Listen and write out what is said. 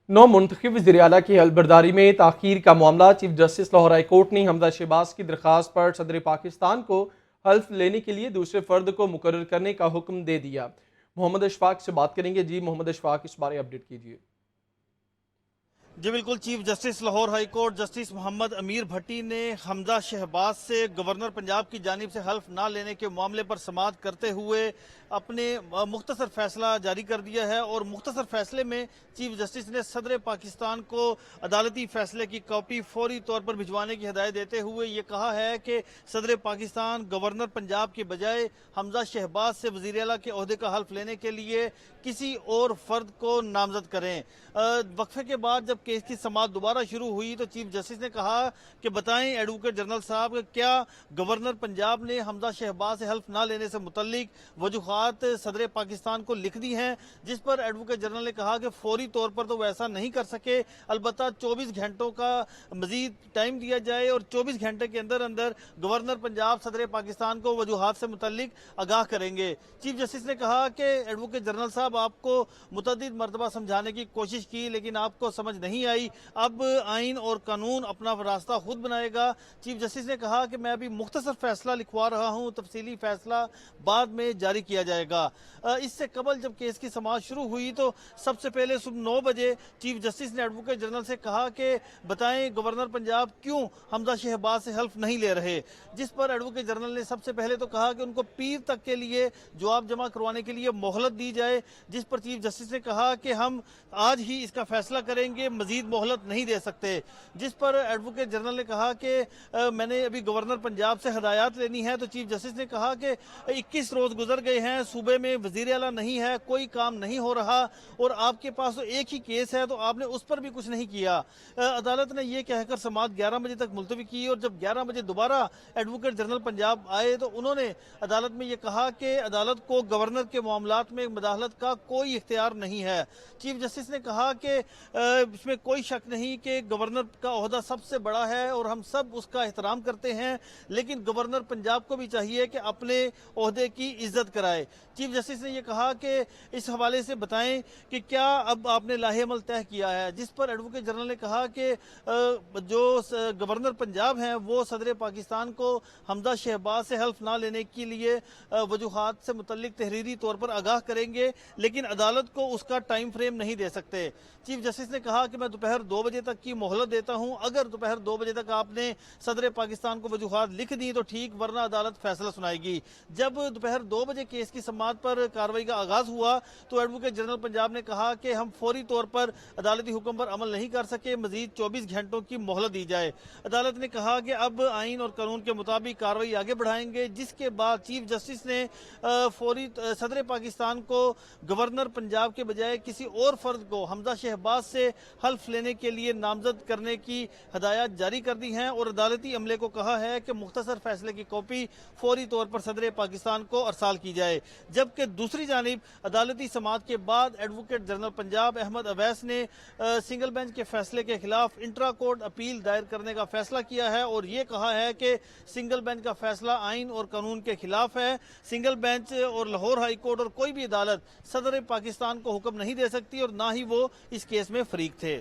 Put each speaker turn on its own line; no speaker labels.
नौ मुंतखब वज़ीर-ए-आला की हलबरदारी में ताख़ीर का मामला। Chief justice Lahore high court ने हमजा शहबाज की दरख्वास्त पर सदर पाकिस्तान को हल्फ लेने के लिए दूसरे फ़र्द को मुकर्रर करने का हुक्म दे दिया। मोहम्मद अशफाक से बात करेंगे। जी मोहम्मद अशफाक, इस बारे अपडेट कीजिए।
जी बिल्कुल, chief justice Lahore high court justice Mohammad Amir Bhatti ने हमजा शहबाज से गवर्नर पंजाब की जानिब से हल्फ ना लेने के मामले पर समाअत करते हुए अपने मुख्तसर फैसला जारी कर दिया है। और मुख्तसर फैसले में चीफ जस्टिस ने सदर पाकिस्तान को अदालती फैसले की कॉपी फौरी तौर पर भिजवाने की हिदायत देते हुए ये कहा है कि सदर पाकिस्तान गवर्नर पंजाब के बजाय हमजा शहबाज से वज़ीर आला के ओहदे का हल्फ लेने के लिए किसी और फर्द को नामजद करें। वक्फे के बाद जब केस की समाअत दोबारा शुरू हुई तो चीफ जस्टिस ने कहा कि बताएं एडवोकेट जनरल साहब, क्या गवर्नर पंजाब ने हमजा शहबाज से हल्फ ना लेने से मुतल्लिक वजूहात सदर पाकिस्तान को लिख दी हैं, जिस पर एडवोकेट जनरल ने कहा कि फौरी तौर पर तो वैसा नहीं कर सके, अलबत्ता 24 घंटों का मजीद टाइम दिया जाए और 24 घंटे के अंदर अंदर गवर्नर पंजाब सदर पाकिस्तान को वजूहात से मुतल्लिक आगाह करेंगे। चीफ जस्टिस ने कहा कि एडवोकेट जनरल साहब, आपको मुतअद्दिद मरतबा समझाने की कोशिश की लेकिन आपको समझ नहीं आई, अब आइन और कानून अपना रास्ता खुद बनाएगा। चीफ जस्टिस ने कहा कि मैं अभी मुख्तसर फैसला लिखवा रहा हूं, तफसीली फैसला बाद में जारी किया जाएगा। इससे कबल जब केस की समाअत शुरू हुई तो सबसे पहले सुबह 9 बजे चीफ जस्टिस ने एडवोकेट जनरल से कहा कि बताएं गवर्नर पंजाब क्यों हमजा शहबाज से हल्फ नहीं ले रहे, जिस पर एडवोकेट जनरल ने सबसे पहले तो कहा कि उनको पीर तक के लिए जवाब जमा करवाने के लिए मोहलत दी जाए, जिस पर चीफ जस्टिस ने कहा कि हम आज ही इसका फैसला करेंगे, मजीद मोहलत नहीं दे सकते। जिस पर एडवोकेट जनरल ने कहा कि मैंने अभी गवर्नर पंजाब से हदायत लेनी है। तो चीफ जस्टिस ने कहा कि 21 रोज गुजर गए हैं, सूबे में वजीर आला नहीं है, कोई काम नहीं हो रहा और आपके पास तो एक ही केस है तो आपने उस पर भी कुछ नहीं किया। अदालत ने यह कहकर समाअत 11 बजे तक मुलतवी की और जब 11 बजे दोबारा एडवोकेट जनरल पंजाब आए तो उन्होंने अदालत में यह कहा कि अदालत को गवर्नर के मामलात में मदाखलत का कोई इख्तियार नहीं है। चीफ जस्टिस ने कहा कि इसमें कोई शक नहीं कि गवर्नर का ओहदा सबसे बड़ा है और हम सब उसका एहतराम करते हैं, लेकिन गवर्नर पंजाब को भी चाहिए कि अपने ओहदे की इज्जत कराए। चीफ जस्टिस ने यह कहा कि इस हवाले से बताएं कि क्या अब आपने लाहे अमल तय किया है, जिस पर एडवोकेट जनरल ने कहा कि जो गवर्नर पंजाब हैं वो सदर पाकिस्तान को हमजा शहबाज से हल्फ ना लेने के लिए वजूहात से मुतल्लिक तहरीरी तौर पर आगाह करेंगे, लेकिन अदालत को उसका टाइम फ्रेम नहीं दे सकते। चीफ जस्टिस ने कहा कि मैं दोपहर 2 बजे तक की मोहलत देता हूं, अगर दोपहर 2 बजे तक आपने सदर पाकिस्तान को वजूहात लिख दी तो ठीक, वरना अदालत फैसला सुनाएगी। जब दोपहर 2 बजे केस की समाअत पर कार्रवाई का आगाज हुआ तो एडवोकेट जनरल पंजाब ने कहा कि हम फौरी तौर पर अदालती हुक्म पर अमल नहीं कर सके, मजीद 24 घंटों की मोहलत दी जाए। अदालत ने कहा कि अब आइन और कानून के मुताबिक कार्रवाई आगे बढ़ाएंगे, जिसके बाद चीफ जस्टिस ने फौरी सदर पाकिस्तान को गवर्नर पंजाब के बजाय किसी और फर्द को हमजा शहबाज से हल्फ लेने के लिए नामजद करने की हदायत जारी कर दी हैं और अदालती अमले को कहा है कि मुख्तसर फैसले की कॉपी फौरी तौर पर सदर पाकिस्तान को अरसाल की जाए। जबकि दूसरी जानिब अदालती समाअत के बाद एडवोकेट जनरल पंजाब अहमद अवैस ने सिंगल बेंच के फैसले के खिलाफ इंट्रा कोर्ट अपील दायर करने का फैसला किया है और ये कहा है कि सिंगल बेंच का फैसला आइन और कानून के खिलाफ है। सिंगल बेंच और लाहौर हाई कोर्ट और कोई भी अदालत सदर पाकिस्तान को हुक्म नहीं दे सकती और ना ही वो इस केस में फरीक थे।